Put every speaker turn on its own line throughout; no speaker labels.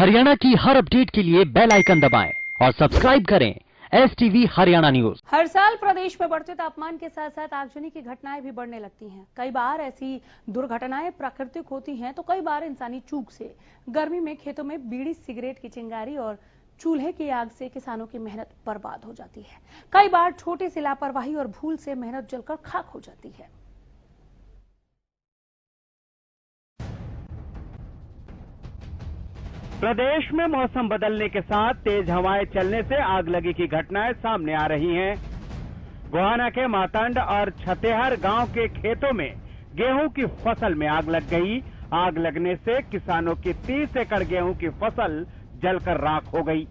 हरियाणा की हर अपडेट के लिए बेल आइकन दबाएं और सब्सक्राइब करें STV हरियाणा न्यूज।
हर साल प्रदेश में बढ़ते तापमान के साथ साथ आगजनी की घटनाएं भी बढ़ने लगती हैं। कई बार ऐसी दुर्घटनाएं प्राकृतिक होती हैं तो कई बार इंसानी चूक से। गर्मी में खेतों में बीड़ी सिगरेट की चिंगारी और चूल्हे की आग से किसानों की मेहनत बर्बाद हो जाती है। कई बार छोटी सी लापरवाही और भूल से मेहनत जलकर खाक हो जाती है।
प्रदेश में मौसम बदलने के साथ तेज हवाएं चलने से आगलगी की घटनाएं सामने आ रही हैं। गोहाना के मातंड और छतेहर गांव के खेतों में गेहूं की फसल में आग लग गई। आग लगने से किसानों की 30 एकड़ गेहूं की फसल जलकर राख हो गई।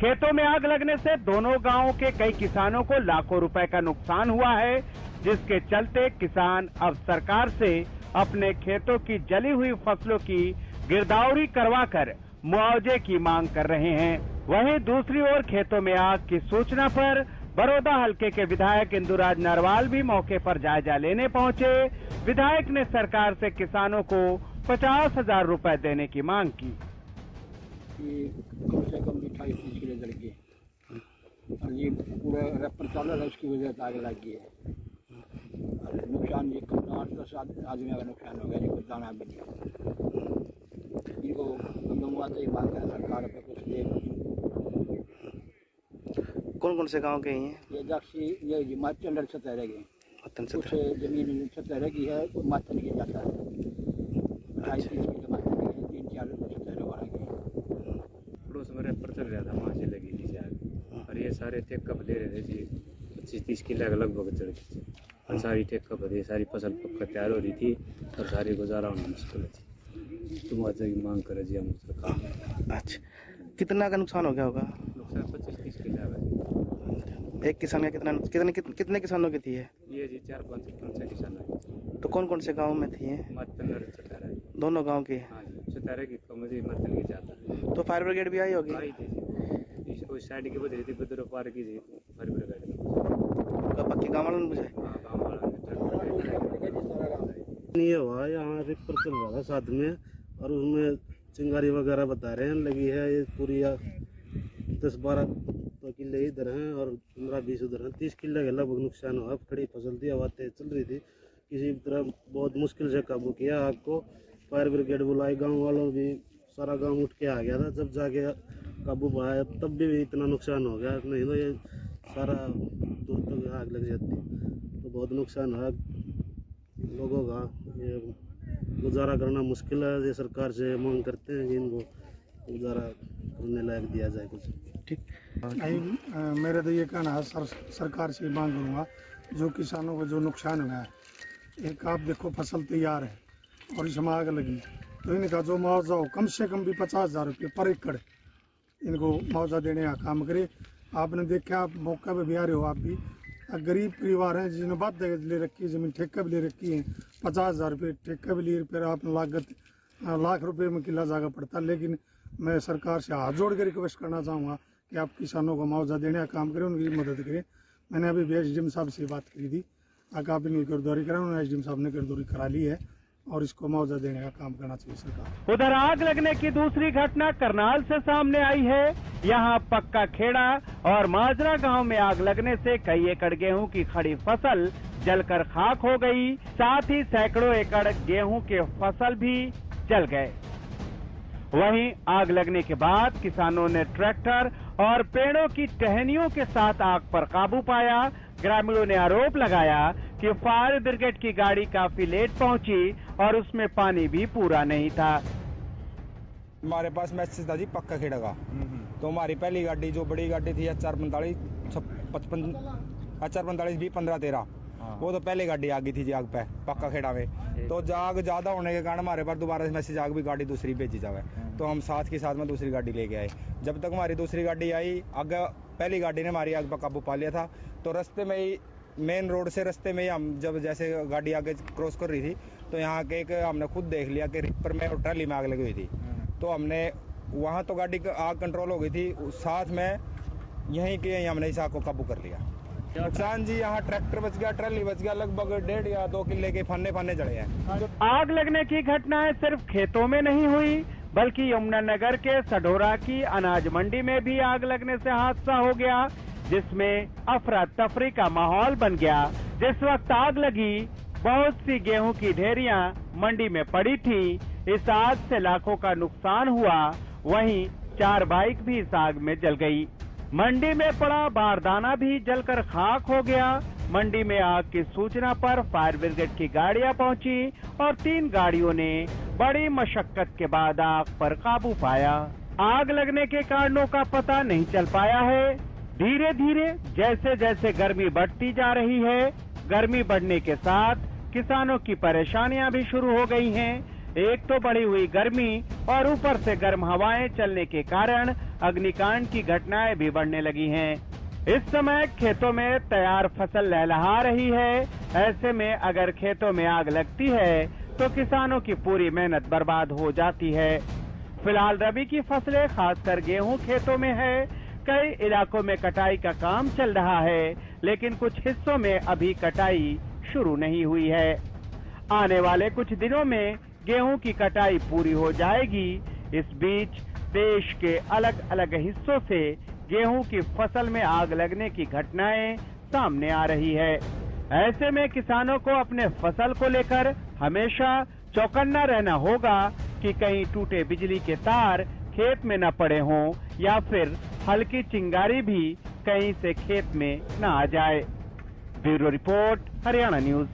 खेतों में आग लगने से दोनों गांवों के कई किसानों को लाखों रुपए का नुकसान हुआ है, जिसके चलते किसान अब सरकार से अपने खेतों की जली हुई फसलों की गिरदावरी करवाकर मुआवजे की मांग कर रहे हैं। वहीं दूसरी ओर खेतों में आग की सूचना पर बड़ौदा हलके के विधायक इंदुराज नरवाल भी मौके पर जायजा लेने पहुंचे। विधायक ने सरकार से किसानों को 50,000 रुपए देने की मांग की।
कम से कम 28-30 किलो जल गए और ये पूरा रैपर चल रहा है, उसकी वजह से आग लग गई है। नुकसान ये 8-10 आदमी का नुकसान हो गया, जी कुछ दाना भी नहीं। इनको मुआवजे की मांग है सरकार पे कुछ दे।
कौन कौन से गांव के हैं
ये जक्सी ये हिमाचल छतेहर के कुछ जमीन छतेहर की है, मातन की जाता है 28-30 किलो मातन की है, 3-4 छतेहर वाला की है।
पड़ोस में रैपर चल रहा था, वहाँ से लगी थी आग और ये सारे ठेका ले रहे थे जी 25-30 किलो का लगभग चढ़ गई थी और सारी ठेका भरी, सारी फसल पक्का तैयार हो रही थी और सारी गुजारा होना मुश्किल थी। तो मुआवजे की मांग करे जी हम सरकार।
अच्छा, कितना का नुकसान हो गया होगा?
नुकसान 25-30 किलो है।
एक किसान का कितने किसानों की थी है?
ये जी 4-5 किसान है।
तो कौन कौन से गांव में थी है?
मतन और छतेहर
दोनों गांव के?
हाँ जी, छतेहर की कम जी मतन की जाता।
तो फायर ब्रिगेड भी आई होगी?
आई थी जी, उस साइड की वजह थी बदर पार की जी फायर ब्रिगेड
बाकी गाँव वालों ने बुझाए?
हाँ, गाँव वालों
ये हुआ यहाँ रिपर चल रहा था साथ में और उसमें चिंगारी वगैरह बता रहे हैं लगी है। ये पूरी 10-12 किले इधर हैं और 15-20 उधर हैं। 30 किले का लगभग नुकसान हुआ। खड़ी फसल थी, हवा तेज चल रही थी, किसी तरह बहुत मुश्किल से काबू किया आग को। फायर ब्रिगेड बुलाई, गांव वालों भी सारा गांव उठ के आ गया था, जब जाके काबू पाया तब भी इतना नुकसान हो गया। नहीं तो ये सारा दूर तक आग लग जाती तो बहुत नुकसान हुआ लोगों का। ये गुजारा करना मुश्किल है। ये सरकार से मांग करते हैं कि इनको गुजारा करने लायक दिया जाए कुछ।
ठीक,
मेरा तो ये कहना है सरकार से मांग करूँगा, जो किसानों को जो नुकसान हुआ है, एक आप देखो फसल तैयार है और इसमें आग लगी तो इनका जो मुआवजा हो कम से कम भी 50,000 रुपये पर एकड़ इनको मुआवजा देने का काम करे। आपने देखा, आप मौका पे भी आ रहे हो, आप भी गरीब परिवार हैं जिन्होंने बात ले रखी है, जमीन ठेका भी ले रखी है, 50,000 रुपये ठेका भी लिए, फिर आपने लागत लाख रुपए में किला जागा पड़ता। लेकिन मैं सरकार से हाथ जोड़ कर रिक्वेस्ट करना चाहूँगा कि आप किसानों को मुआवजा देने का काम करें, उनकी मदद करें। मैंने अभी SDM साहब से बात करी थी, अगर आप इनकी गिरदौरी करें, उन्होंने SDM साहब ने गिरदौरी करा ली है और इसको मुआवजा देने का काम करना चाहिए सरकार।
उधर आग लगने की दूसरी घटना करनाल से सामने आई है। यहाँ पक्का खेड़ा और माजरा गांव में आग लगने से कई एकड़ गेहूं की खड़ी फसल जलकर खाक हो गई, साथ ही सैकड़ों एकड़ गेहूं के फसल भी जल गए। वहीं आग लगने के बाद किसानों ने ट्रैक्टर और पेड़ों की टहनियों के साथ आग पर काबू पाया। ग्रामीणों ने आरोप लगाया कि फायर ब्रिगेड की गाड़ी काफी लेट पहुंची और उसमें पानी भी पूरा नहीं था।
हमारे पास मैसेज था जी पक्का खेड़ा का, तो हमारी पहली गाड़ी जो बड़ी गाड़ी थी HR45 20-13 वो तो पहले गाड़ी आ गई थी जी आग पे पक्का खेड़ा में। तो आग ज्यादा होने के कारण हमारे पास दोबारा मैसेज आग भी गाड़ी दूसरी भेजी जावे, तो हम साथ के साथ में दूसरी गाड़ी लेके आए। जब तक हमारी दूसरी गाड़ी आई, आगे पहली गाड़ी ने हमारी आग पर काबू पा लिया था। तो रास्ते में ही मेन रोड से रास्ते में ही हम जब जैसे गाड़ी आगे क्रॉस कर रही थी तो यहाँ के एक हमने खुद देख लिया कि रिपर में और ट्राली में आग लगी हुई थी। तो हमने वहाँ तो गाड़ी आग कंट्रोल हो गई थी, साथ में यहीं के हमने इस आग को काबू कर लिया। नुकसान जी यहाँ ट्रैक्टर बच गया, ट्राली बच गया, लगभग 1.5 या 2 किले के फन्ने जड़े हैं।
आग लगने की घटनाएं सिर्फ खेतों में नहीं हुई बल्कि यमुनानगर के सढौरा की अनाज मंडी में भी आग लगने से हादसा हो गया, जिसमें अफरा तफरी का माहौल बन गया। जिस वक्त आग लगी, बहुत सी गेहूं की ढेरियां मंडी में पड़ी थी। इस आग से लाखों का नुकसान हुआ। वहीं 4 बाइक भी इस आग में जल गई। मंडी में पड़ा बारदाना भी जलकर खाक हो गया। मंडी में आग की सूचना पर फायर ब्रिगेड की गाड़ियां पहुंची और 3 गाड़ियों ने बड़ी मशक्कत के बाद आग पर काबू पाया। आग लगने के कारणों का पता नहीं चल पाया है। धीरे धीरे जैसे जैसे गर्मी बढ़ती जा रही है, गर्मी बढ़ने के साथ किसानों की परेशानियां भी शुरू हो गई हैं। एक तो बढ़ी हुई गर्मी और ऊपर से गर्म हवाएं चलने के कारण अग्निकांड की घटनाएं भी बढ़ने लगी हैं। इस समय खेतों में तैयार फसल लहलहा रही है। ऐसे में अगर खेतों में आग लगती है तो किसानों की पूरी मेहनत बर्बाद हो जाती है। फिलहाल रबी की फसलें खासकर गेहूं खेतों में है। कई इलाकों में कटाई का काम चल रहा है, लेकिन कुछ हिस्सों में अभी कटाई शुरू नहीं हुई है। आने वाले कुछ दिनों में गेहूं की कटाई पूरी हो जाएगी। इस बीच देश के अलग अलग हिस्सों से गेहूं की फसल में आग लगने की घटनाएं सामने आ रही है। ऐसे में किसानों को अपने फसल को लेकर हमेशा चौकन्ना रहना होगा कि कहीं टूटे बिजली के तार खेत में न पड़े हों या फिर हल्की चिंगारी भी कहीं से खेत में न आ जाए। Bureau report, Haryana news.